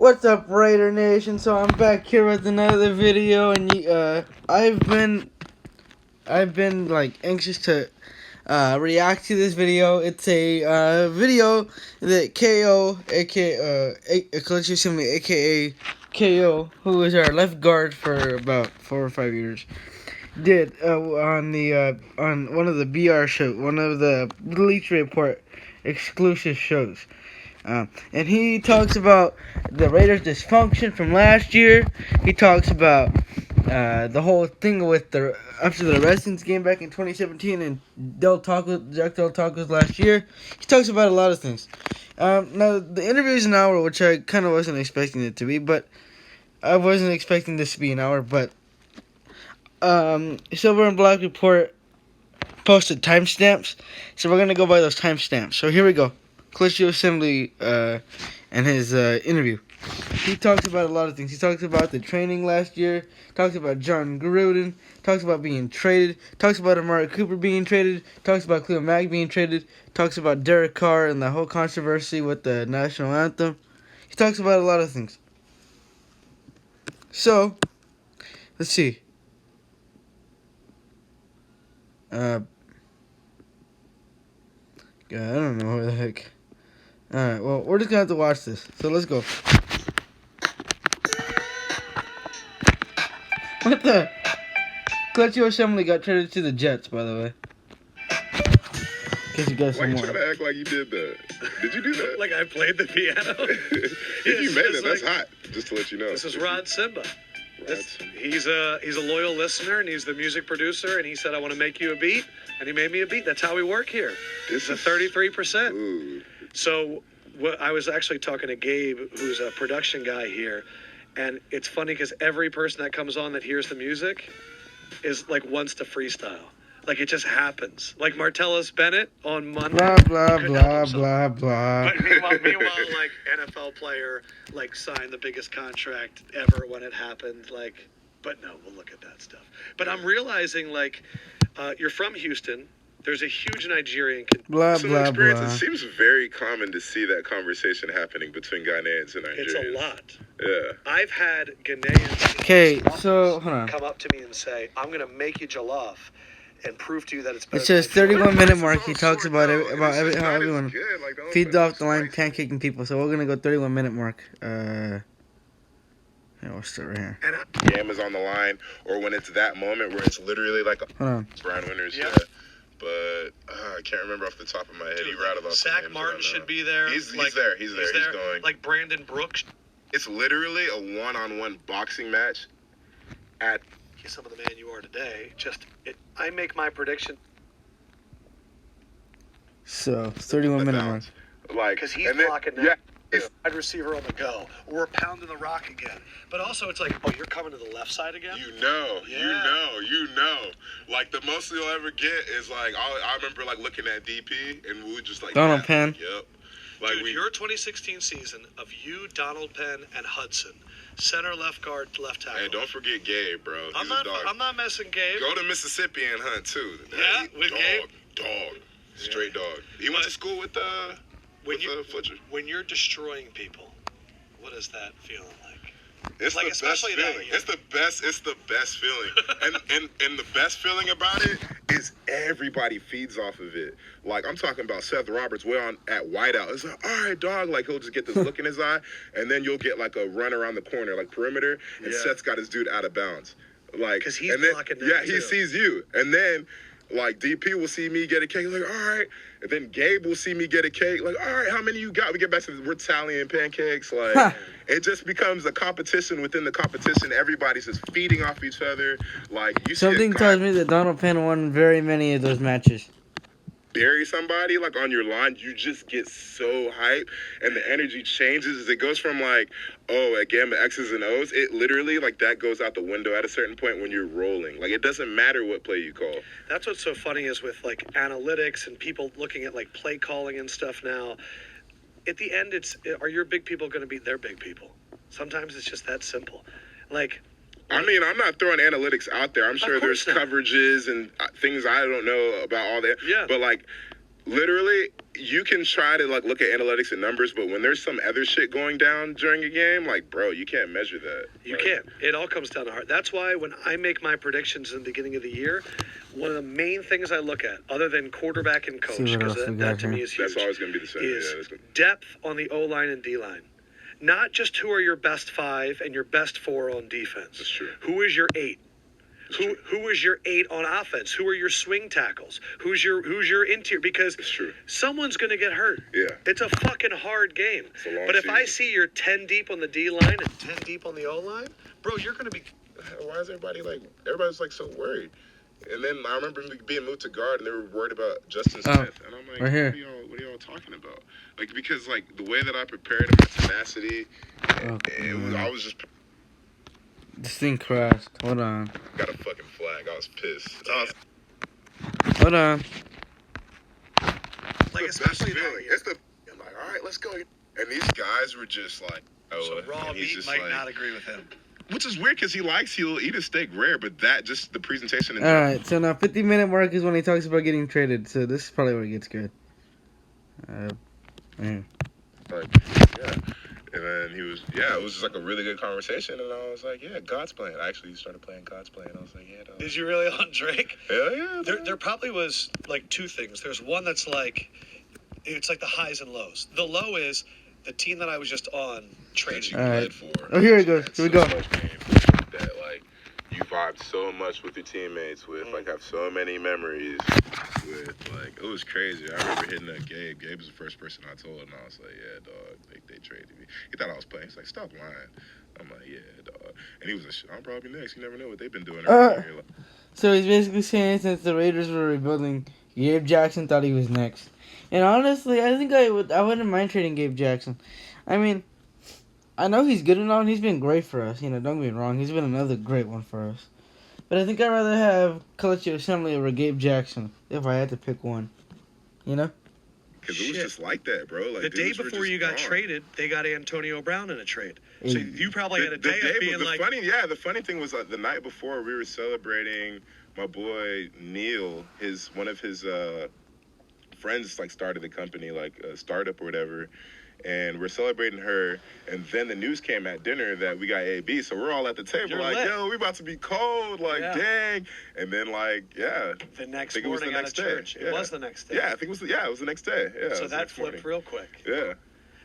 What's up, Raider Nation? So I'm back here with another video, and I've been like anxious to react to this video. It's a video that KO, Kelechi Assembly, aka KO, who is our left guard for about 4 or 5 years, did on one of the BR shows, one of the Bleach Report exclusive shows. And he talks about the Raiders' dysfunction from last year. He talks about the whole thing with after the Redskins game back in 2017 and Jack Del Taco's last year. He talks about a lot of things. Now, the interview is an hour, which I kind of wasn't expecting it to be, but I wasn't expecting this to be an hour. But Silver and Black Report posted timestamps, so we're going to go by those timestamps. So here we go. Kelechi Assembly and his interview. He talks about a lot of things. He talks about the training last year, talks about John Gruden, talks about being traded, talks about Amari Cooper being traded, talks about Cleo Mack being traded, talks about Derek Carr and the whole controversy with the national anthem. He talks about a lot of things. So, let's see. God, I don't know where the heck. Alright, well, we're just gonna have to watch this. So let's go. What the? Kelechi Assembly got traded to the Jets, by the way. In case you guys Why you more. trying to act like you did that? Did you do that? Like I played the piano? If you made it, that's hot. Just to let you know. This is Rod Simba. He's a loyal listener, and he's the music producer, and he said, I want to make you a beat, and he made me a beat. That's how we work here. It's a 33%. Ooh. So I was actually talking to Gabe, who's a production guy here, and it's funny because every person that comes on that hears the music is like wants to freestyle. Like it just happens. Like Martellus Bennett on Monday. Blah, blah, blah, blah. But meanwhile, like NFL player, like signed the biggest contract ever when it happened. Like, but no, we'll look at that stuff. But I'm realizing, like, you're from Houston. There's a huge Nigerian. Blah, So blah, experience, blah. it seems very common to see that conversation happening between Ghanaians and Nigerians. It's a lot. Yeah. I've had Ghanaians. Okay, so, hold on. Come up to me and say, I'm gonna make you jollof and prove to you that it's better. It says than 31-minute mark. He talks about It's how just not as everyone good, like, don't feeds put off the line spice. pancaking people. So we're gonna go 31-minute mark. Yeah, we'll start right here. And Game is on the line, or when it's that moment where it's literally like Hold on. Brown winners, Yeah. yeah. But I can't remember off the top of my head. He rattled off. Zach Martin should be there. He's Like, there. He's going. Like Brandon Brooks. It's literally a one-on-one boxing match. At Some of the man you are today. I make my prediction So 31-minute mark. like, because he's and then- blocking yeah, that. it's Wide receiver on the go. We're pounding the rock again. But also, it's like, oh, you're coming to the left side again? you know. Like the most you'll ever get is like I remember like looking at DP and we would just like Donald yeah, Penn. like, yep. Like Dude, your 2016 season of you, Donald Penn, and Hudson, center, left guard, left tackle. Hey, don't forget Gabe, bro. I'm He's a dog. not messing Gabe. Go to Mississippi and hunt too. Yeah, with Gabe? Dog. Straight dog. He went to school with Fletcher. When you're destroying people, what is that feeling like? It's Like, the best especially that feeling. year. It's the best feeling. and the best feeling about it is everybody feeds off of it. Like I'm talking about Seth Roberts way on at wideout. It's like, all right, dog. Like he'll just get this look in his eye, and then you'll get like a run around the corner, like perimeter, and Yeah. Seth's got his dude out of bounds. Like 'Cause he's and then, blocking that yeah, he too. sees you, and then. Like, DP will see me get a cake, like, all right. And then Gabe will see me get a cake, like, all right, how many you got? We get back to we're tallying pancakes. Like, it just becomes a competition within the competition. Everybody's just feeding off each other. Like, you see Something a guy tells me that Donald Penn won very many of those matches. bury somebody, like, on your line, you just get so hyped. And the energy changes. It goes from, like, oh, a game of X's and O's. It literally, like, that goes out the window at a certain point when you're rolling. Like, it doesn't matter what play you call. That's what's so funny is with like analytics and people looking at like play calling and stuff now. At the end, are your big people going to beat their big people? Sometimes it's just that simple. Like, I mean, I'm not throwing analytics out there. I'm sure there's course not. coverages and things I don't know about all that. Yeah. But, like, literally, you can try to like look at analytics and numbers, but when there's some other shit going down during a game, like, bro, you can't measure that. You Like, can't. It all comes down to heart. That's why when I make my predictions in the beginning of the year, one of the main things I look at, other than quarterback and coach, See what because else we that got to me here. is huge, That's always gonna be the same. is Yeah, that's gonna... depth on the O-line and D-line. Not just who are your best 5 and your best 4 on defense. That's true. Who is your 8? Who is your 8 on offense? Who are your swing tackles? Who's your interior? Because It's true. someone's going to get hurt. Yeah. It's a fucking hard game. It's a long But if I season. see you're 10 deep on the D line and 10 deep on the O line, bro, you're going to be. Why is everybody's like so worried? And then I remember being moved to guard, and they were worried about Justin Smith, and I'm like, right here. What are y'all talking about? Like, because like the way that I prepared and my tenacity, I was just This thing crashed. Hold on. got a fucking flag. I was pissed. Hold on. Like, It's the best especially that feeling. year. It's the I'm like, all right, let's go. And these guys were just like, So Raw and he's Meat just might like, not agree with him. which is weird because he'll eat a steak rare, but that just the presentation. And Alright, so now 50-minute mark is when he talks about getting traded. So this is probably where it gets good. Man. like, yeah. And then it was just like a really good conversation, and I was like, yeah, God's plan. I actually started playing God's plan. I was like, yeah, dog. Did you really on Drake? Hell yeah. There probably was like 2 things. There's one that's like, it's like the highs and lows. The low is the team that I was just on that traded. you All right. bled for. Oh, here it goes. Had Here we so go. much pain for that, like, you vibed so much with your teammates with, like, have so many memories with, like, it was crazy. I remember hitting up Gabe. Gabe was the first person I told, and I was like, yeah, dog, they traded me. He thought I was playing. He's like, stop lying. I'm like, yeah, dog. And he was like, I'm probably next. You never know what they've been doing. Like, So he's basically saying since the Raiders were rebuilding, Gabe Jackson thought he was next. And honestly, I think I wouldn't mind trading Gabe Jackson. I mean, I know he's good and all, and he's been great for us. You know, don't get me wrong, he's been another great one for us. But I think I'd rather have Kelechi Assembly over Gabe Jackson if I had to pick one. You know? because it was Shit. just like that, bro. Like, The day dudes were before just you got gone. traded, they got Antonio Brown in a trade. So Hey. you probably had a day of being like, The funny thing was the night before we were celebrating my boy Neil, one of his friends like started the company, like a startup or whatever, and we're celebrating her, and then the news came at dinner that we got AB, so we're all at the table You're like, lit. yo, we about to be cold, like, Yeah. dang, and then like, yeah, the next think it was morning the out next of day. church. It Yeah. was the next day. yeah, I think it was the next day, yeah. it So was the that next flipped morning. real quick. Yeah.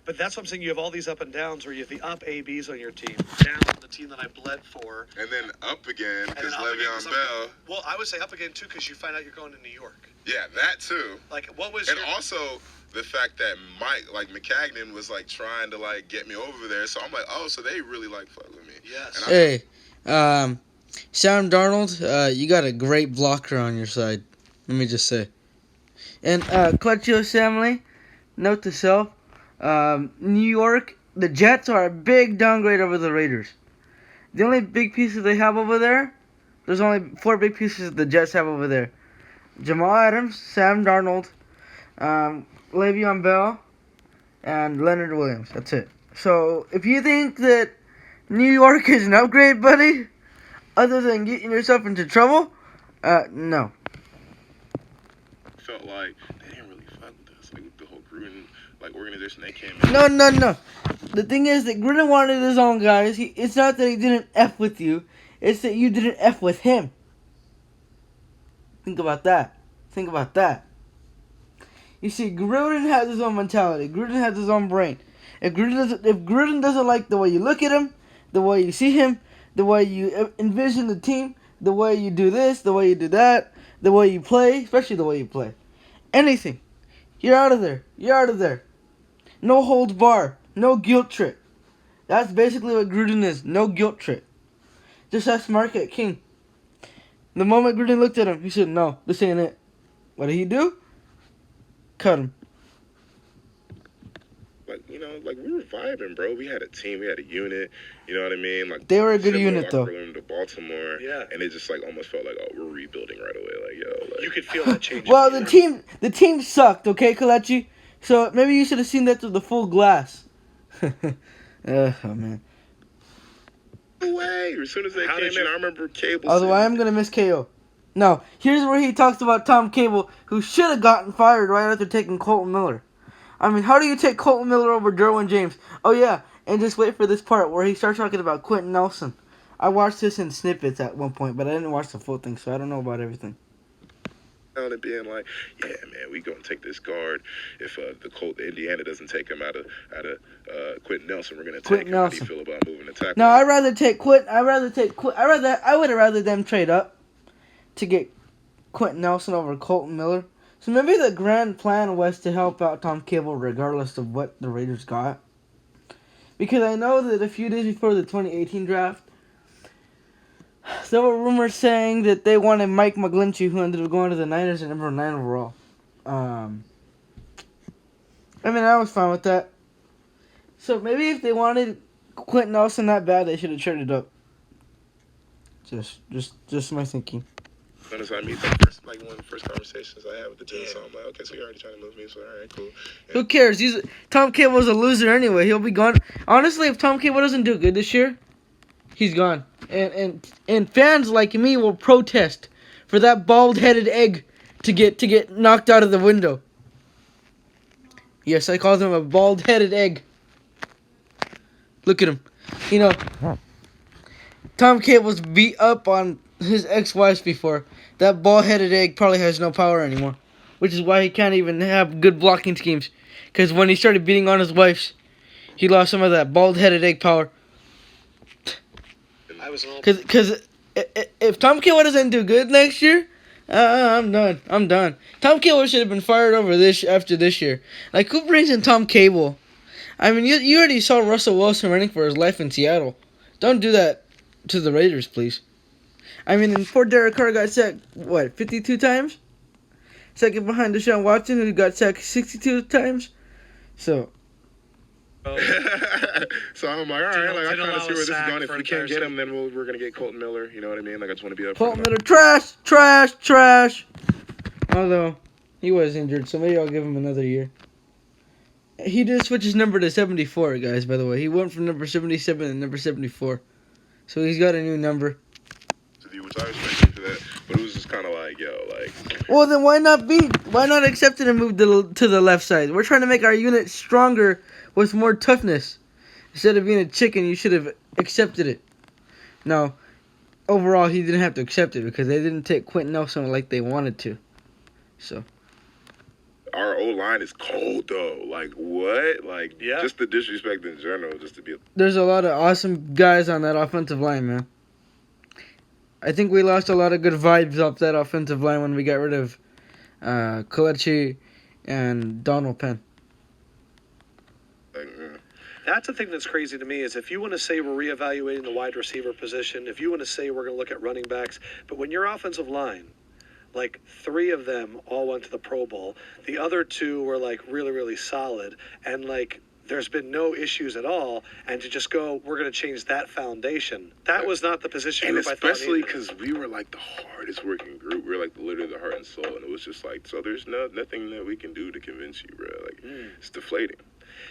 But that's what I'm saying. You have all these up and downs where you have the up ABs on your team, down the team that I bled for. And then up again And because then up again 'cause Le'Veon I'm- Bell. Well, I would say up again, too, because you find out you're going to New York. Yeah, that too. Like, what was And your... also the fact that Mike, like McCagnon, was like trying to like get me over there. So I'm like, oh, so they really like fuck with me. Yes. And Hey, Sam Darnold, you got a great blocker on your side. Let me just say. And Kelechi Assembly, note to self, New York, the Jets are a big downgrade over the Raiders. The only big pieces they have over there, there's only 4 big pieces the Jets have over there. Jamal Adams, Sam Darnold, Le'Veon Bell, and Leonard Williams. That's it. So, if you think that New York is an upgrade, buddy, other than getting yourself into trouble, no. felt like they didn't really fuck with us. Like the whole Gruden like organization they came in. No. The thing is that Gruden wanted his own guys. It's not that he didn't F with you. It's that you didn't F with him. Think about that. You see, Gruden has his own mentality. Gruden has his own brain. If Gruden doesn't like the way you look at him, the way you see him, the way you envision the team, the way you do this, the way you do that, the way you play, especially the way you play, anything, you're out of there. No holds bar. No guilt trip. That's basically what Gruden is. No guilt trip. Just ask Marquette King. The moment Gruden looked at him, he said, no, this ain't it. What did he do? Cut him. Like, you know, like we were vibing, bro. We had a team, we had a unit. You know what I mean? Like They were a good similar unit, though. locker room to Baltimore. Yeah. And it just like almost felt like, oh, we're rebuilding right away. Like, yo, like You could feel that change. Well, the team sucked, okay, Kelechi? So maybe you should have seen that through the full glass. Oh, man. no way. As soon as they How came did you- in, I remember Cable. Although I saying- am going to miss KO. No, here's where he talks about Tom Cable, who should have gotten fired right after taking Colton Miller. I mean, how do you take Colton Miller over Derwin James? Oh, yeah, and just wait for this part where he starts talking about Quentin Nelson. I watched this in snippets at one point, but I didn't watch the full thing, so I don't know about everything. And being like, yeah, man, we gonna take this guard. If the Indiana doesn't take him out of Quentin Nelson, we're gonna take Quentin him. How do Nelson. you feel about moving the tackle? No, I would have rather them trade up to get Quentin Nelson over Colton Miller. So maybe the grand plan was to help out Tom Cable regardless of what the Raiders got. Because I know that a few days before the 2018 draft, there were rumors saying that they wanted Mike McGlinchey, who ended up going to the Niners at number 9 overall. I mean, I was fine with that. So maybe if they wanted Quentin Nelson that bad, they should have traded up. Just my thinking. As soon as I meet them, one of the first conversations I had with the gym, so I'm like, okay, so you're already trying to move me, so all right, cool. And Who cares? Tom Cable's a loser anyway. He'll be gone. Honestly, if Tom Cable doesn't do good this year, he's gone. And fans like me will protest for that bald-headed egg to get knocked out of the window. Yes, I called him a bald-headed egg. Look at him. You know, Tom Cable's beat up on his ex-wives before. That bald-headed egg probably has no power anymore, which is why he can't even have good blocking schemes. Because when he started beating on his wives, he lost some of that bald-headed egg power. Because if Tom Cable doesn't do good next year, I'm done. I'm done. Tom Cable should have been fired after this year. Like, who brings in Tom Cable? I mean, you already saw Russell Wilson running for his life in Seattle. Don't do that to the Raiders, please. I mean, and poor Derek Carr got sacked, 52 times? Second behind Deshaun Watson, who got sacked 62 times. So so I'm like, all right, like I kind of see where this is going. If we can't get him, then we're gonna get Colton Miller. You know what I mean? Like I just want to be up. Colton Miller, trash. Although he was injured, so maybe I'll give him another year. He did switch his number to 74, guys. By the way, he went from number 77 to number 74, so he's got a new number. Which I respect him for that, but it was just kind of like, Well, then why not accept it and move to the left side? We're trying to make our unit stronger with more toughness. Instead of being a chicken, you should have accepted it. No, overall, he didn't have to accept it because they didn't take Quentin Nelson like they wanted to. So our O-line is cold though. Like what? Like Yeah. Just the disrespect in general, just to be. There's a lot of awesome guys on that offensive line, man. I think we lost a lot of good vibes off that offensive line when we got rid of Kalechi and Donald Penn. That's the thing that's crazy to me is if you want to say we're reevaluating the wide receiver position, if you want to say we're going to look at running backs, but when your offensive line, like 3 of them all went to the Pro Bowl, the other 2 were like really, really solid, and like there's been no issues at all, and to just go, we're going to change that foundation. That was not the position And group I thought especially needed. because we were like the hardest working group. We were like literally the heart and soul, and it was just like, so there's nothing that we can do to convince you, bro. Like it's deflating.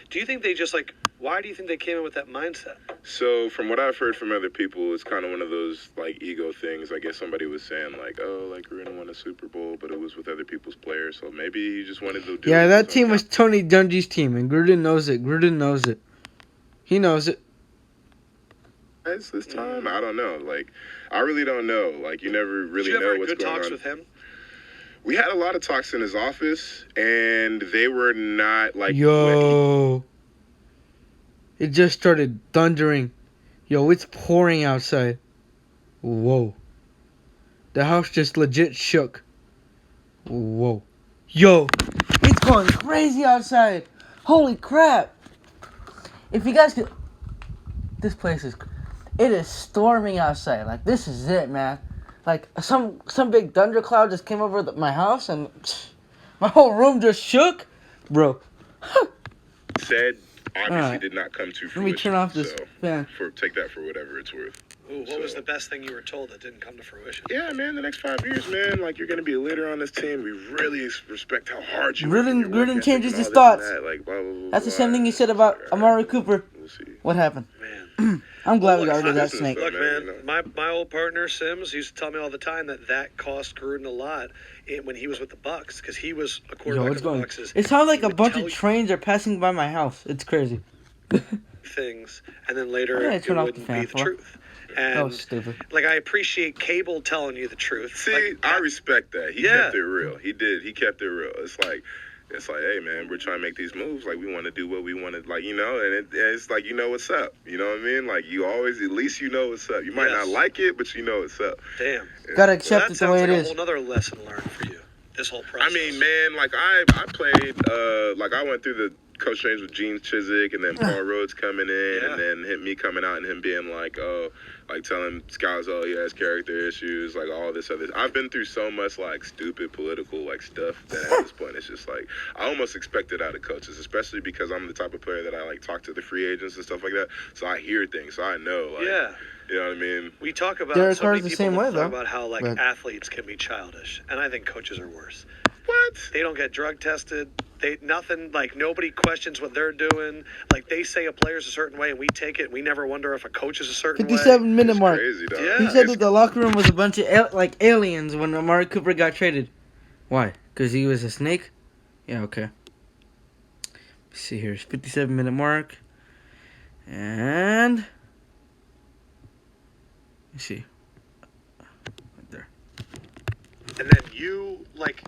Do you think they just like, why do you think they came in with that mindset? So from what I've heard from other people, it's kind of one of those like ego things. I guess somebody was saying like, oh, like we're gonna win a Super Bowl, but it was with other people's players. So maybe he just wanted to do. Yeah, that team was Tony Dungy's team, and Gruden knows it. He knows it. It's this time. I don't know. Like, I really don't know. Like, you never really Did you know ever what's have good going talks on. with him? We had a lot of talks in his office, and they were not like. Yo, it just started thundering. Yo, it's pouring outside. Whoa. The house just legit shook. Whoa. Yo, it's going crazy outside. Holy crap. If you guys could... This place is... It is storming outside. Like, this is it, man. Like, some big thundercloud just came over my house and my whole room just shook. Bro. Said obviously Alright. did not come to fruition. Let me turn off this fan. Take that for whatever it's worth. Ooh, what was the best thing you were told that didn't come to fruition? Yeah, man, the next 5 years, man, like, you're going to be a leader on this team. We really respect how hard you work. Gruden changes his thoughts. That's the same thing he said about Amari Cooper. We'll see. What happened? Man. I'm glad we Look, got rid of that business, snake. though. Look, man, man, my old partner Sims used to tell me all the time that cost Gruden a lot when he was with the Bucks because he was a Yo, quarterback it's of the going. Bucks. It sounds like He a would bunch tell of you trains are passing by my house. It's crazy. things, and then later Why did I it turn off the wouldn't fan be the for? truth. That was And stupid. like I appreciate Cable telling you the truth. See, Like, I respect that. He Yeah. kept it real. He did. He kept it real. It's like, hey, man, we're trying to make these moves. Like, we want to do what we want to, like, you know, and it's like, you know what's up. You know what I mean? Like, you always, at least you know what's up. You might not Yes. like it, but you know what's up. damn. Gotta Well, accept that it the way sounds it like a is. whole other lesson learned for you. This whole process. I mean, man, like, I played, like, I went through the coach trains with Gene Chizik, and then Paul Rhodes coming in, Yeah. and then me coming out and him being like, oh, like telling scouts, oh, he has character issues, like all this other. I've been through so much like stupid political like stuff that at this point it's just like I almost expect it out of coaches, especially because I'm the type of player that I like talk to the free agents and stuff like that. So I hear things, so I know, like, yeah. you know what I mean? We talk about Derek so Carr's many the people same way, talk though, about how like but- athletes can be childish, and I think coaches are worse. What? They don't get drug tested. They nothing like nobody questions what they're doing. Like they say a player's a certain way, and we take it. And we never wonder if a coach is a certain way. 57-minute It's mark. crazy, dog. Yeah. He said It's- that the locker room was a bunch of aliens when Amari Cooper got traded. Why? Because he was a snake? Yeah, okay. Let's see here. 57-minute mark. And... let's see. Right there. And then you like,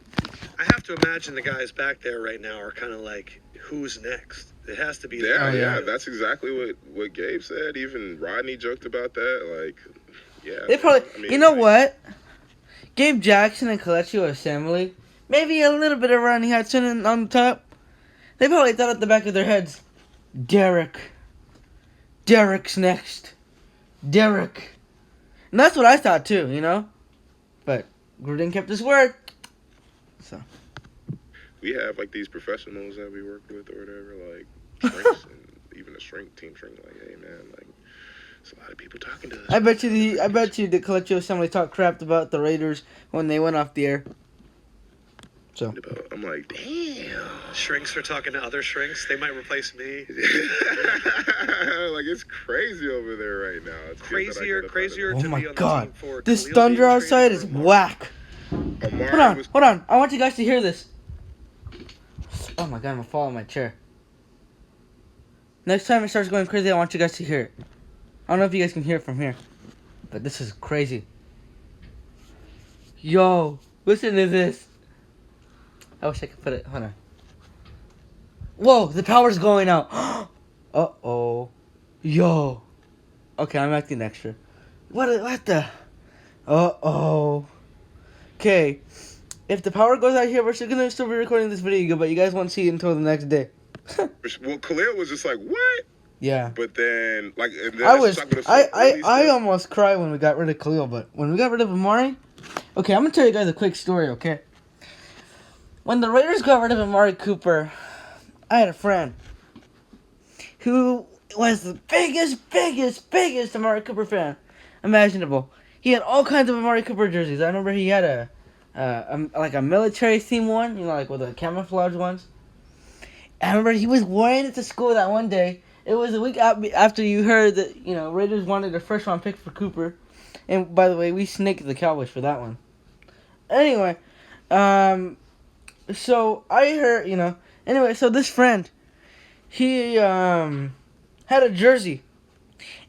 I have to imagine the guys back there right now are kind of like, who's next? It has to be. Yeah, Oh, yeah. yeah, that's exactly what Gabe said. Even Rodney joked about that. Like, yeah. They probably... I mean, you know like, what? Gabe Jackson and Kelechi Assembly, maybe a little bit of Ronnie Hudson on the top. They probably thought at the back of their heads, Derek's next. Derek. And that's what I thought too, you know? But Gruden kept his word. So. We have like these professionals that we work with or whatever, like shrinks and even a team shrink, like, hey man, like there's a lot of people talking to us. I bet you the Kelechi Assembly talked crap about the Raiders when they went off the air. So. I'm like, damn. Shrinks are talking to other shrinks. They might replace me. Like it's crazy over there right now. It's good that I Crazier, get up crazier Oh to my be on God. the team for This Khalil thunder being outside traded is for Amari. whack. Amari Hold on. I want you guys to hear this. Oh my God, I'm gonna fall on my chair. Next time it starts going crazy, I want you guys to hear it. I don't know if you guys can hear it from here, but this is crazy. Yo, listen to this. I wish I could put it. Hold on. Whoa, the power's going out. Uh-oh. Yo. Okay, I'm acting extra. What the? Uh-oh. Okay. If the power goes out here, we're gonna still be recording this video, but you guys won't see it until the next day. well, Khalil was just like, what? Yeah. But then, like, and then I almost cried when we got rid of Khalil, but when we got rid of Amari, okay, I'm gonna tell you guys a quick story, okay? When the Raiders got rid of Amari Cooper, I had a friend who was the biggest Amari Cooper fan imaginable. He had all kinds of Amari Cooper jerseys. I remember he had a military theme one, you know, like with the camouflage ones. I remember he was wearing it to school that one day. It was a week after you heard that, you know, Raiders wanted a first round pick for Cooper. And by the way, we snaked the Cowboys for that one. Anyway, so I heard, you know, anyway, so this friend, he had a jersey.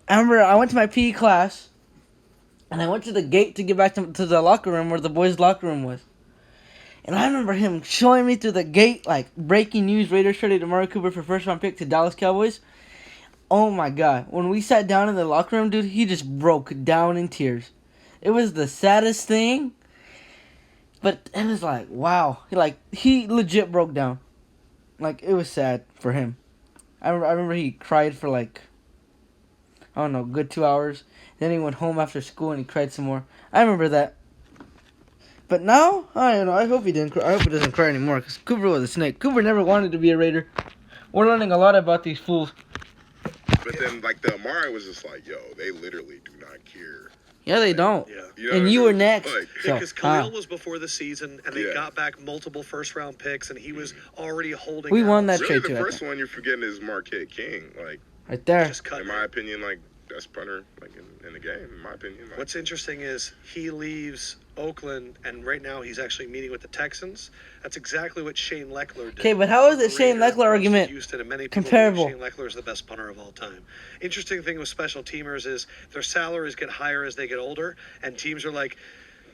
I remember I went to my PE class, and I went to the gate to get back to the locker room where the boys' locker room was. And I remember him showing me through the gate, like, breaking news, Raiders traded Amari Cooper for first-round pick to Dallas Cowboys. Oh, my God. When we sat down in the locker room, dude, he just broke down in tears. It was the saddest thing. But it was like, wow. He legit broke down. Like, it was sad for him. I remember he cried for, like, I don't know, good 2 hours. Then he went home after school and he cried some more. I remember that. But now, I don't know. I hope he didn't cry. I hope he doesn't cry anymore, because Cooper was a snake. Cooper never wanted to be a Raider. We're learning a lot about these fools. But then, like, the Amari was just like, yo, they literally do not care. Yeah, they don't. Yeah. You know And what you I were mean? next. Like, So, Because Khalil was before the season, and they Yeah. got back multiple first-round picks, and he was already holding. We out. won that really, trade the too. I first think. one you're forgetting is Marquette King. Like, Right there. Just cut. In my opinion, like best punter like in the game. In my opinion. Like, What's interesting is he leaves Oakland, and right now he's actually meeting with the Texans. That's exactly what Shane Leckler did. Okay, but how is the Shane Raider Leckler goes to argument Houston, and many people comparable? believe Shane Leckler is the best punter of all time. Interesting thing with special teamers is their salaries get higher as they get older, and teams are like,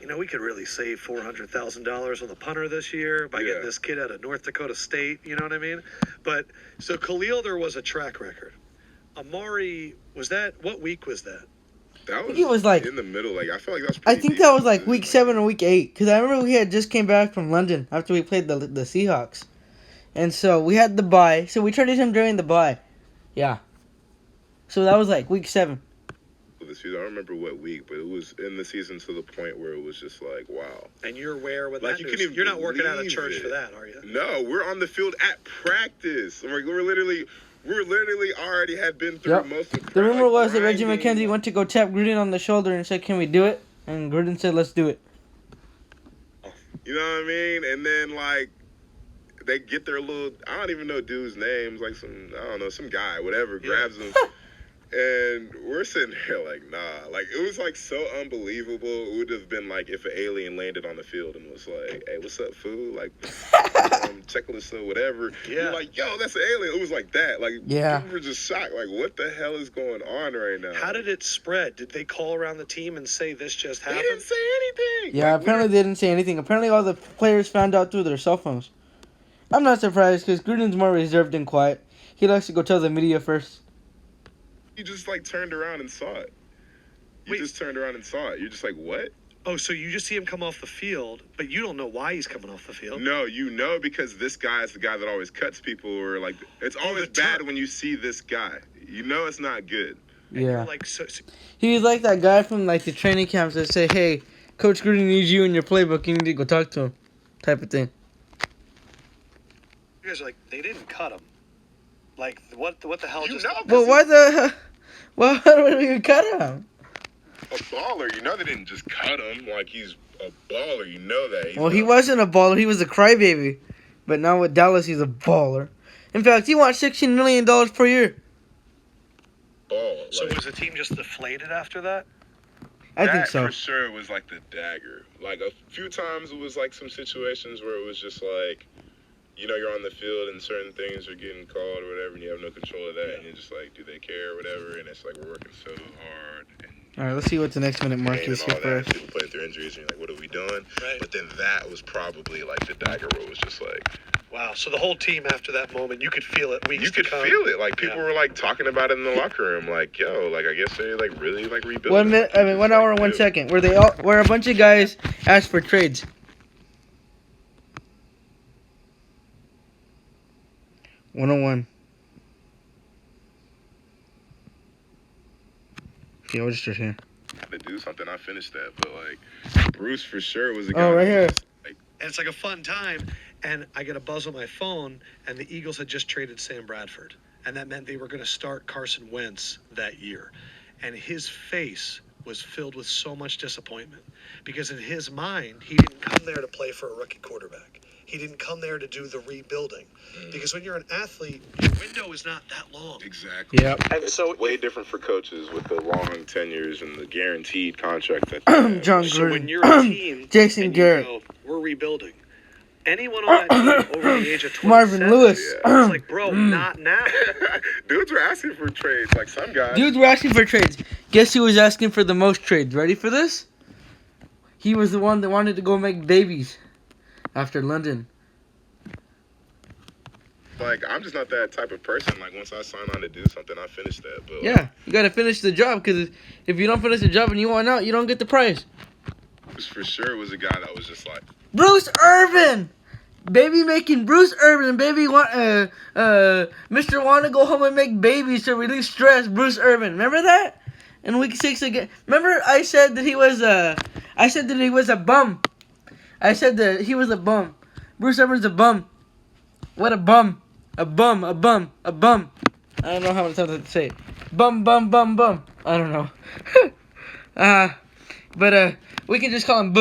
you know, we could really save $400,000 on the punter this year by getting this kid out of North Dakota State. You know what I mean? But so Khalil, there was a track record. Amari, what week was that? that was, It was like in the middle. Like I feel like that's. I think that was like week 7 or week 8 because I remember we had just came back from London after we played the Seahawks, and so we had the bye. So we traded him during the bye. Yeah. So that was like week 7. This season. I don't remember what week, but it was in the season to the point where it was just like, wow. And you're aware when Like, that you news, couldn't even you're not working out of believe church it. for that, are you? No, we're on the field at practice. Like, we're literally already had been through Yep. most of The rumor was that Reggie grinding. McKenzie went to go tap Gruden on the shoulder and said, "Can we do it?" And Gruden said, "Let's do it." You know what I mean? And then like they get their little I don't even know dude's names, like some guy, whatever, grabs him. And we're sitting there like, nah. Like, it was, like, so unbelievable. It would have been like if an alien landed on the field and was like, hey, what's up, fool? Like, checklist or whatever. Yeah. You're like, yo, that's an alien. It was like that. Like, Yeah. people were just shocked. Like, what the hell is going on right now? How did it spread? Did they call around the team and say this just They happened? didn't say anything. Yeah, Like, apparently they didn't say anything. Apparently all the players found out through their cell phones. I'm not surprised because Gruden's more reserved and quiet. He likes to go tell the media first. you just, like, turned around and saw it. Wait. Just turned around and saw it. You're just like, what? Oh, so you just see him come off the field, but you don't know why he's coming off the field? No, you know, because this guy is the guy that always cuts people, or like it's always the bad turn. when you see this guy. You know it's not good. And Yeah. you're like, so He's like that guy from like the training camps that say, "Hey, Coach Gruden needs you in your playbook. You need to go talk to him," type of thing. you guys are like, they didn't cut him. Like, what the hell You just... know, Well, why the? Why would we cut him? a baller. You know they didn't just cut him. Like he's a baller. You know that. He's Well, he a wasn't a baller. He was a crybaby. But now with Dallas, he's a baller. In fact, he wants $16 million per year. ball. So Like, was the team just deflated after that? I that think so. for sure was like the dagger. Like a few times it was like some situations where it was just like, you know, you're on the field and certain things are getting called or whatever, and you have no control of that, and you're just like, do they care or whatever? And it's like we're working so hard. And All right, let's see what the next minute mark pain is and here all for that. us. People playing through injuries, and you're like, what are we doing? Right. But then that was probably like the dagger where it was just like, Wow. So the whole team after that moment, you could feel it weeks you could to come. feel it. Like people Yeah. were like talking about it in the locker room, like, yo, like I guess they like really like rebuilding. 1 minute, Like, I mean, 1 hour and 1 dude. second. Where a bunch of guys asked for trades. One. Okay, I'll just here. To do something, I finished that, but like Bruce for sure was a guy. Oh, right here. And it's like a fun time, and I get a buzz on my phone, and the Eagles had just traded Sam Bradford, and that meant they were going to start Carson Wentz that year, and his face was filled with so much disappointment because in his mind he didn't come there to play for a rookie quarterback. He didn't come there to do the rebuilding because when you're an athlete, your window is not that long. Exactly. Yep. And so Way different for coaches with the long tenures and the guaranteed contracts that they have. John So when Gruden. you're a team, Jason and you Garrett. go, we're rebuilding. Anyone on that team over the age of 27, Marvin Lewis. Yeah. it's like, bro, not now. Dudes were asking for trades, like some guys. Dudes were asking for trades. Guess who was asking for the most trades? Ready for this? He was the one that wanted to go make babies after London. Like I'm just not that type of person. Like once I sign on to do something, I finish that. But like, Yeah, you gotta finish the job because if you don't finish the job and you want out, you don't get the prize. Bruce for sure was a guy that was just like, Bruce Irvin, baby making Bruce Irvin, baby want Mr. Want to go home and make babies to release stress. Bruce Irvin, remember that? In week 6 again. Remember I said that he was a bum. I said that he was a bum. Bruce Irvin's a bum. What a bum. A bum. I don't know how many times I have to say it. Bum. I don't know. But we can just call him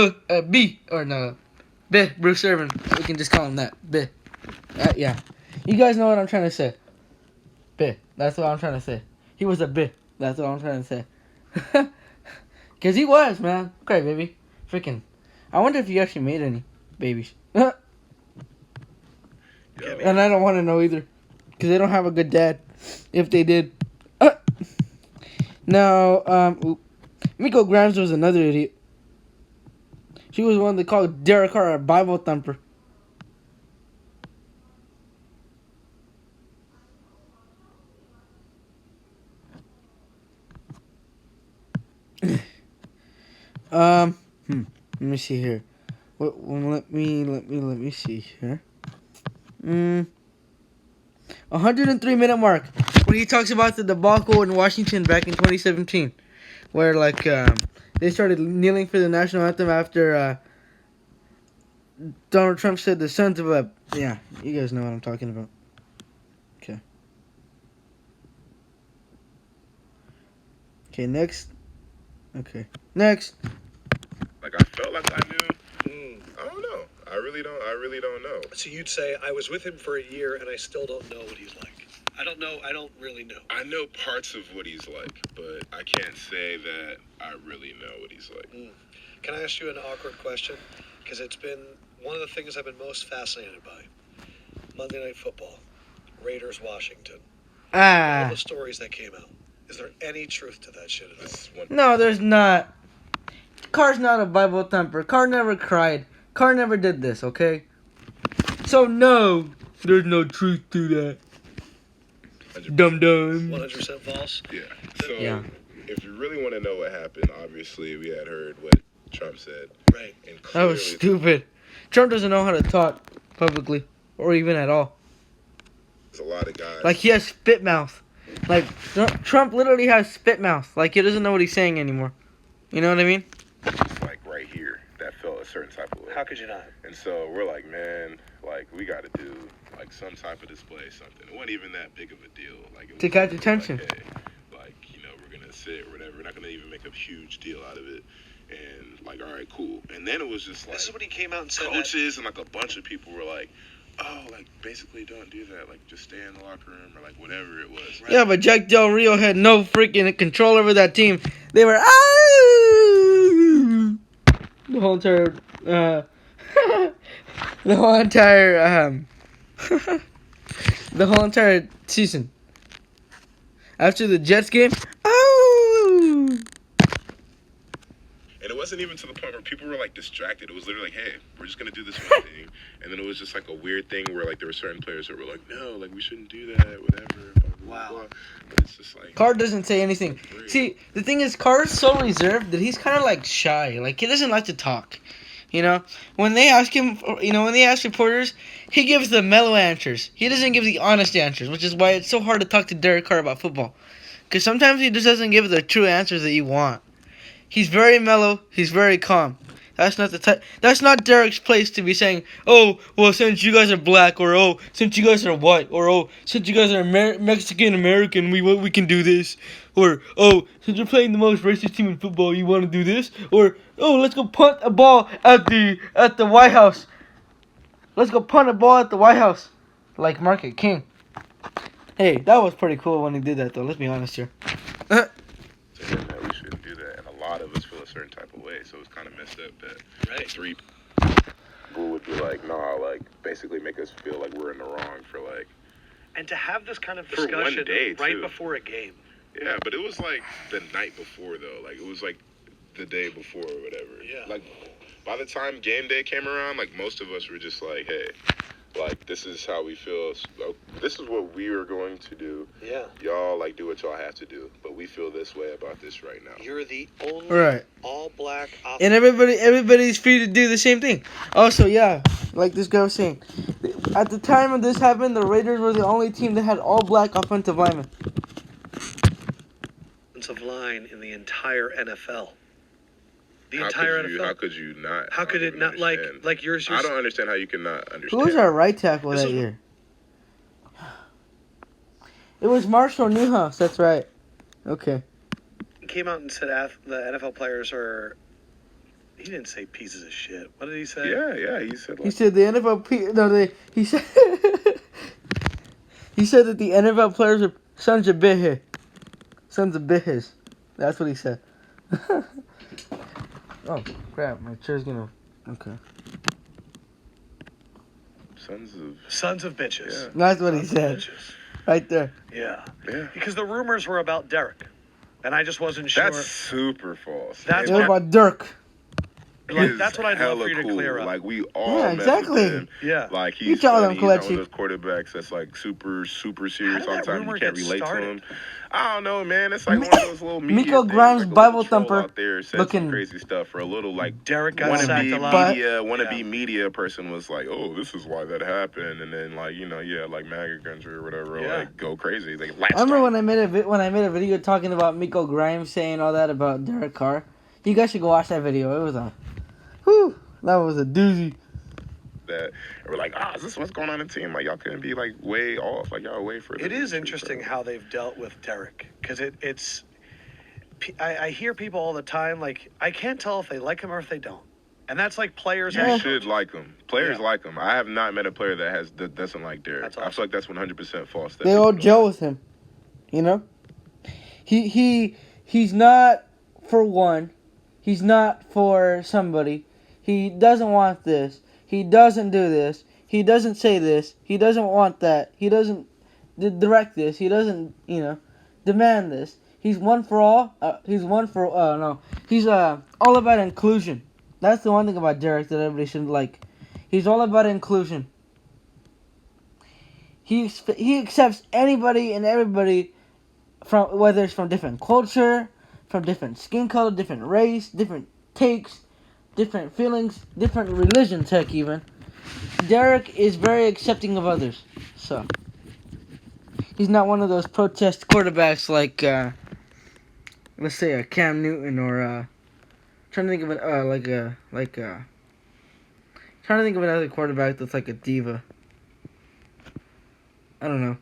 B, or no, B, Bruce Irvin. We can just call him that, B. Yeah. You guys know what I'm trying to say. Bit. That's what I'm trying to say. He was a bit. That's what I'm trying to say. Because he was, man. Okay, baby. Freaking. I wonder if he actually made any babies. And I don't want to know either. Because they don't have a good dad. If they did. Now, Miko Grimes was another idiot. She was one they called Derek Carr a Bible thumper. Let me see here. Let me see here. 103-minute mark when he talks about the debacle in Washington back in 2017, where they started kneeling for the national anthem after Donald Trump said the sons of a you guys know what I'm talking about. Okay, next. Like I felt like I knew. I don't know. I really don't know. So you'd say I was with him for a year and I still don't know what he's like. I don't know. I don't really know. I know parts of what he's like, but I can't say that I really know what he's like. Can I ask you an awkward question? Because it's been one of the things I've been most fascinated by. Monday Night Football, Raiders, Washington. All the stories that came out. Is there any truth to that shit at all? No, there's not. Carr's not a Bible thumper. Carr never cried. Carr never did this, okay? So, no, there's no truth to that. 100%. Dum-dum. 100% false? Yeah. So, Yeah. if you really want to know what happened, obviously we had heard what Trump said. Right. And That was stupid. Trump doesn't know how to talk publicly or even at all. There's a lot of guys. Like, he has spit mouth. Like, Trump literally has spit mouth. Like, he doesn't know what he's saying anymore. You know what I mean? Like right here that felt a certain type of way. How could you not? And so we're like, man, like we got to do like some type of display, something. It wasn't even that big of a deal. Like it was To catch like, attention. Like, hey, like we're gonna sit or whatever. We're not gonna even make a huge deal out of it. And like, all right, cool. And then it was just like This is when he came out and said coaches and like a bunch of people were like, oh, like basically don't do that. Like just stay in the locker room or like whatever it was. Right? Yeah, but Jack Del Rio had no freaking control over that team. They were the whole entire the whole entire season. After the Jets game, And it wasn't even to the point where people were like distracted. It was literally like, hey, we're just gonna do this one thing. And then it was just like a weird thing where like there were certain players that were like, no, like we shouldn't do that, whatever. Blah, blah, Wow. blah. But it's just like Carr doesn't say anything. See, the thing is, Carr's so reserved that he's kind of like shy. Like he doesn't like to talk. You know, when they ask him, when they ask reporters, he gives the mellow answers. He doesn't give the honest answers, which is why it's so hard to talk to Derek Carr about football. Because sometimes he just doesn't give the true answers that you want. He's very mellow. He's very calm. That's not the type. That's not Derek's place to be saying, "Oh, well, since you guys are black," or "Oh, since you guys are white," or "Oh, since you guys are Mexican American, we can do this," or "Oh, since you're playing the most racist team in football, you want to do this," or "Oh, let's go punt a ball at the White House. Let's go punt a ball at the White House," like Market King. Hey, that was pretty cool when he did that, though. Let's be honest here. that we shouldn't do that, and a lot of us feel a certain type of way. So it's kind of messed up that three people would be like, nah, like basically make us feel like we're in the wrong for like. And to have this kind of For one discussion day, right too. before a game. Yeah, but it was like the night before though. Like it was like the day before or whatever. Yeah. Like by the time game day came around, like most of us were just like, hey, like this is how we feel. So, this is what we are going to do. Yeah. Y'all like do what y'all have to do, but we feel this way about this right now. You're the only Right. all-black And everybody's free to do the same thing. Also, yeah, like this guy was saying, at the time of this happened, the Raiders were the only team that had all black offensive linemen. offensive line in the entire NFL. The How entire could you, NFL. How could you not? How could I it don't not understand. like yours? I don't understand how you cannot Who understand. was our right tackle This that is- year? It was Marshall Newhouse, that's right. Okay. He came out and said the NFL players are. He didn't say pieces of shit. What did he say? Yeah, he said He like, said the NFL he said he said that the NFL players are Sons of bitches. Sons of bitches. That's what he said. Oh, crap. My chair's gonna... Okay. Sons of bitches. Yeah. That's what he Sons of said. bitches. Right there. Yeah. Yeah. Because the rumors were about Derek, and I just wasn't sure. That's super false. That's What about Dirk? Like, that's what I'd love for you to cool. clear up. Like, we all Yeah, mess exactly. with him. Yeah. Like, You he's tell funny. them, He's not one Kelechi. of those quarterbacks that's, like, super serious How all did the that time. rumor You can't get relate to started? him. I don't know, man. It's like one of those little media Miko things. Grimes, Like, a Bible little troll thumper, out there said looking- some crazy stuff for a little, like, Derek got sacked a lot. wannabe media person was like, oh, this is why that happened. And then, like, you know, like MAGA country or whatever, like, go crazy. They latched I remember on. when I made a video talking about Miko Grimes saying all that about Derek Carr. You guys should go watch that video. It was that was a doozy. That and we're like, is this what's going on in the team? Like, y'all couldn't be, like, way off. Like, y'all way further. It is interesting how they've dealt with Derek, because it's. I hear people all the time, like, I can't tell if they like him or if they don't. And that's like players. You and should coaches. like him. Players like him. I have not met a player that doesn't like Derek. That's I awesome. feel like that's 100% false. They all gel with him. You know? He's not for one. He's not for somebody. He doesn't want this. He doesn't do this. He doesn't say this. He doesn't want that. He doesn't direct this. He doesn't, demand this. He's one for all. He's all about inclusion. That's the one thing about Derek that everybody should like. He's all about inclusion. He accepts anybody and everybody, from whether it's from different culture, from different skin color, different race, different takes, different feelings, different religions, heck even. Derek is very accepting of others. So he's not one of those protest quarterbacks like let's say a Cam Newton or trying to think of trying to think of another quarterback that's like a diva. I don't know.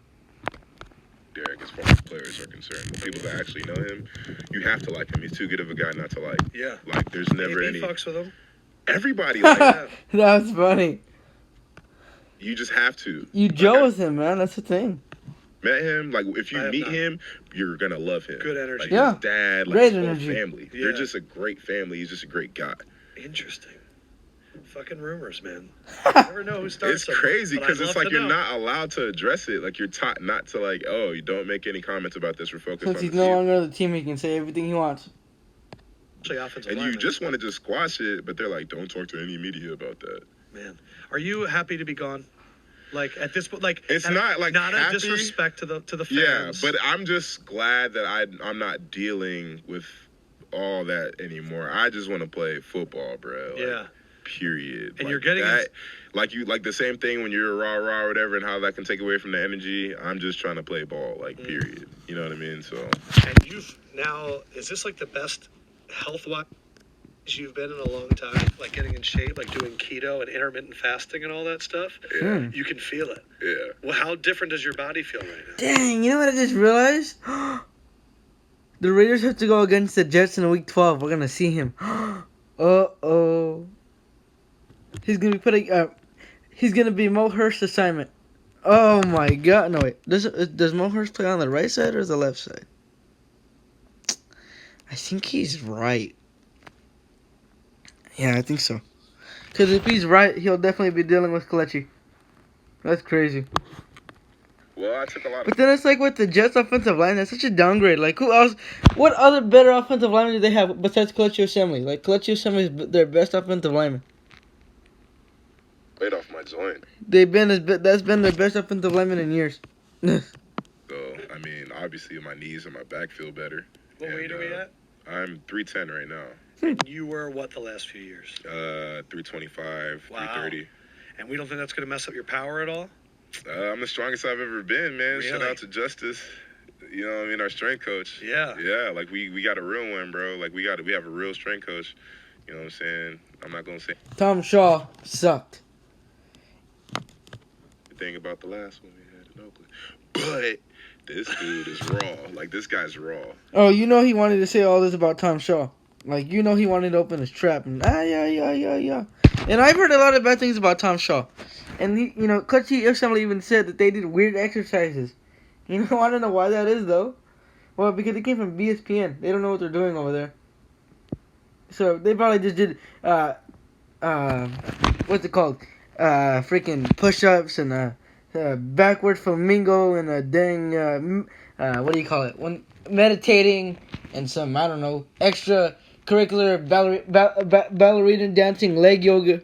Derek, as far as players are concerned, the people that actually know him, you have to like him. He's too good of a guy not to like. Yeah. Like, there's never any. fucks with him. Everybody like that. That was funny. You just have to. You gel with him, man. That's the thing. Met him, like, if you I have meet not. him, you're gonna love him. Good energy. Like, Yeah. his dad, like, Great his whole energy. family. Yeah. They're just a great family. He's just a great guy. Interesting. Fucking rumors, man. You never know who starts It's them, crazy but I'd because it's love like to you're know. not allowed to address it. Like, you're taught not to, like, oh, you don't make any comments about this. We're focused Since on he's the no field. longer on the team, he can say everything he wants. Especially offensive And you linemen. just want to just squash it, but they're like, don't talk to any media about that. Man, are you happy to be gone? Like at this point, like It's not like not happy. a disrespect to the Yeah, fans. but I'm just glad that I'm not dealing with all that anymore. I just want to play football, bro. Like, yeah, period. And like, you're getting that, like the same thing when you're a rah or whatever, and how that can take away from the energy. I'm just trying to play ball, like period. You know what I mean? So. and you've now is this like the best health-wise you've been in a long time? Like getting in shape, like doing keto and intermittent fasting and all that stuff. Yeah. You can feel it. Yeah. Well, how different does your body feel right now? Dang, you know what I just realized? The Raiders have to go against the Jets in week 12. We're gonna see him. Uh-oh. He's gonna be he's gonna be Mo Hurst's assignment. Oh my god. No, wait. Does Mo Hurst play on the right side or the left side? I think he's right. Yeah, I think so. Because if he's right, he'll definitely be dealing with Kelechi. That's crazy. Well, I took a lot of. But then it's like with the Jets offensive line, that's such a downgrade. Like, who else? What other better offensive lineman do they have besides Kelechi Assembly? Like, Kelechi Assembly is their best offensive lineman. Laid off my joint. That's been their best offensive lineman in years. So, I mean, obviously my knees and my back feel better. What weight are we at? I'm 310 right now. And you were what the last few years? 325, Wow. 330. And we don't think that's going to mess up your power at all? I'm the strongest I've ever been, man. Shout Really? out to Justice. You know what I mean? Our strength coach. Yeah. Yeah, like we got a real one, bro. Like we have a real strength coach. You know what I'm saying? I'm not gonna say Tom Shaw sucked. the thing about the last one we had in Oakland. But this dude is raw. Like, this guy's raw. Oh, you know he wanted to say all this about Tom Shaw. Like, you know he wanted to open his trap. And yeah. And I've heard a lot of bad things about Tom Shaw. And, Kelechi Assembly even said that they did weird exercises. You know, I don't know why that is though. Well, because it came from BSPN. They don't know what they're doing over there. So they probably just did what's it called? Freaking push-ups and backward flamingo and a dang what do you call it? When meditating and some, I don't know, extra curricular ballerina dancing, leg yoga.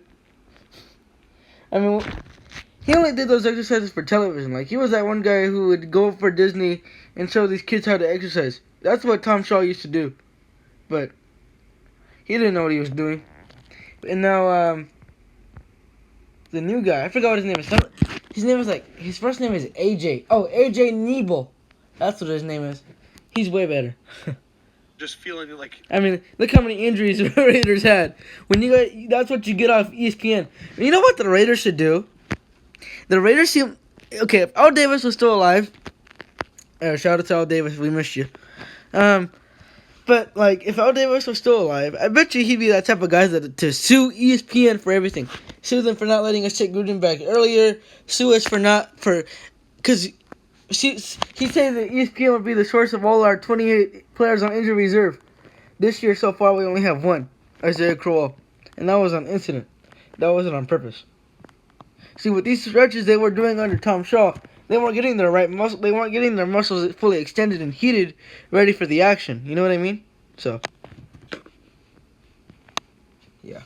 I mean, he only did those exercises for television. Like, he was that one guy who would go for Disney and show these kids how to exercise. That's what Tom Shaw used to do. But he didn't know what he was doing. And now, the new guy, I forgot what his name is. His name is like, his first name is AJ. Oh, AJ Nebel. That's what his name is. He's way better. Just feeling like. I mean, look how many injuries the Raiders had. When you got, that's what you get off ESPN. You know what the Raiders should do? The Raiders seem, okay, if Al Davis was still alive, shout out to Al Davis, we missed you. But like, if Al Davis was still alive, I bet you he'd be that type of guy to sue ESPN for everything. Sue them for not letting us take Gruden back earlier. Sue us because he said that ESPN would be the source of all our 28 players on injury reserve. This year so far we only have one, Isaiah Crowell, and that was on incident. That wasn't on purpose. See, with these stretches they were doing under Tom Shaw, they weren't getting their right muscle. They weren't getting their muscles fully extended and heated, ready for the action. You know what I mean? So, yeah.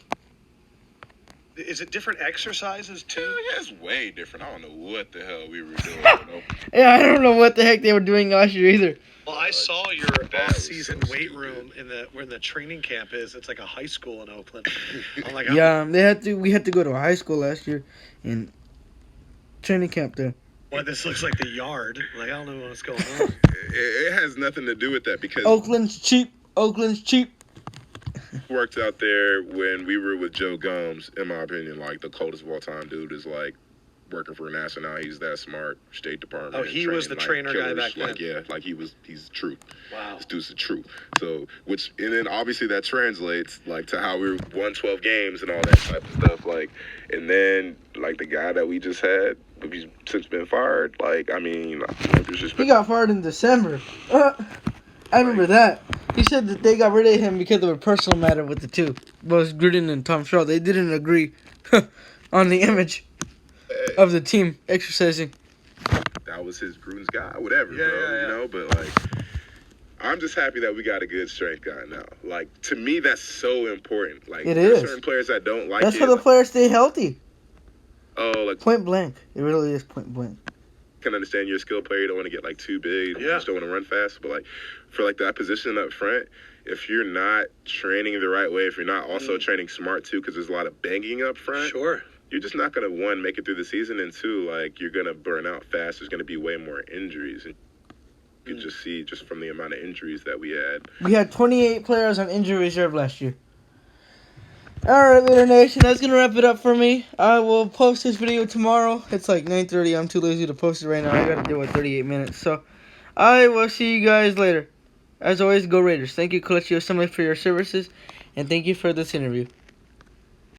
Is it different exercises too? Yeah, it's way different. I don't know what the hell we were doing. You know? Yeah, I don't know what the heck they were doing last year either. Well, I saw your That was off-season so weight stupid. room where the training camp is. It's like a high school in Oakland. I'm like, Yeah, we had to go to a high school last year and training camp there. Boy, this looks like the yard. Like, I don't know what's going on. It has nothing to do with that because Oakland's cheap. we worked out there when we were with Joe Gomes. In my opinion, like the coldest of all time, dude is like working for NASA now. He's that smart. State Department. Oh, he was the trainer guy back then. Like, yeah, like he's true. Wow. This dude's the truth. So, and then obviously that translates like to how we won 12 games and all that type of stuff. Like, and then like the guy that we just had, he's since been fired. Like, I mean, no disrespect. He got fired in December. I remember that. He said that they got rid of him because of a personal matter with the two. Both Gruden and Tom Shaw. They didn't agree on the image of the team exercising. That was his Gruden's guy, whatever, Yeah, bro. yeah, yeah. You know, but like, I'm just happy that we got a good strength guy now. Like, to me, that's so important. Like, It there's is. certain players that don't like That's it. how the players stay healthy. Oh, like, Point blank. It really is point blank. can understand you're a skilled player. You don't want to get like too big. You Yeah. just don't want to run fast. But like, for like that position up front, if you're not training the right way, if you're not also training smart too, because there's a lot of banging up front. Sure. You're just not going to, one, make it through the season, and two, like, you're going to burn out fast. There's going to be way more injuries. And you can just see just from the amount of injuries that we had. We had 28 players on injury reserve last year. Alright, Raider Nation, that's going to wrap it up for me. I will post this video tomorrow. It's like 9:30. I'm too lazy to post it right now. I got to do it 38 minutes. So, I will see you guys later. As always, go Raiders. Thank you, Coleccio Assembly, for your services. And thank you for this interview.